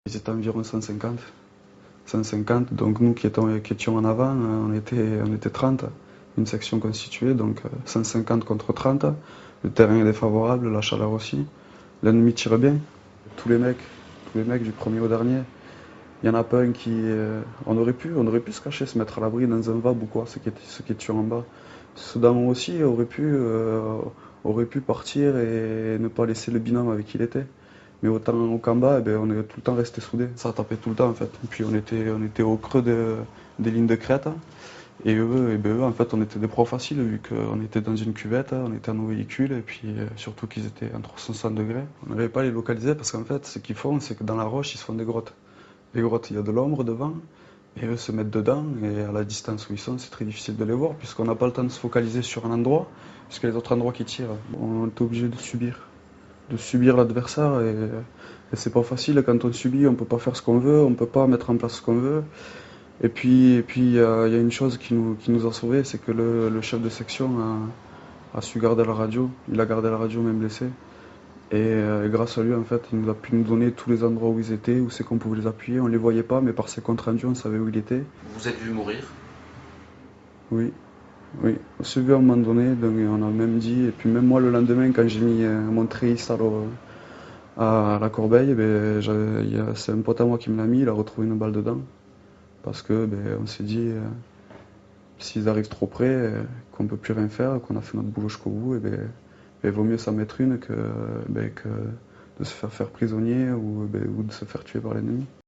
Ils étaient environ 150. 150, donc nous qui étions en avant, on était 30, une section constituée, donc 150 contre 30. Le terrain est défavorable, la chaleur aussi. L'ennemi tire bien, tous les mecs du premier au dernier. Il n'y en a pas un qui. On aurait pu se cacher, se mettre à l'abri dans un vab ou quoi, ceux qui étaient en bas. Ceux d'en haut aussi auraient pu partir et ne pas laisser le binôme avec qui il était. Mais autant au combat, eh ben, on est tout le temps resté soudés. Ça tapait tout le temps en fait. Et puis on était au creux des lignes de crête. Et eux, en fait, on était des pros faciles vu qu'on était dans une cuvette, on était à nos véhicules et puis surtout qu'ils étaient à 360 degrés. On n'arrivait pas à les localiser parce qu'en fait, ce qu'ils font, c'est que dans la roche, ils se font des grottes. Les grottes, il y a de l'ombre devant et eux se mettent dedans et à la distance où ils sont, c'est très difficile de les voir puisqu'on n'a pas le temps de se focaliser sur un endroit puisque les autres endroits qui tirent, on est obligé de subir l'adversaire et c'est pas facile quand on subit, on peut pas faire ce qu'on veut, on peut pas mettre en place ce qu'on veut. Et puis il y a une chose qui nous a sauvés, c'est que le chef de section a su garder la radio, il a gardé la radio même blessé. Et grâce à lui, en fait, il nous a pu nous donner tous les endroits où ils étaient, où c'est qu'on pouvait les appuyer. On les voyait pas, mais par ses comptes rendus, on savait où il était. Vous vous êtes vu mourir? Oui, oui. On s'est vu à un moment donné, donc on a même dit, et puis même moi le lendemain, quand j'ai mis mon treillis à la corbeille, ben, c'est un pote à moi qui me l'a mis, il a retrouvé une balle dedans. Parce que ben, on s'est dit, s'ils arrivent trop près, qu'on peut plus rien faire, qu'on a fait notre boulot jusqu'au bout, et ben, il vaut mieux s'en mettre une que de se faire prisonnier ou de se faire tuer par l'ennemi.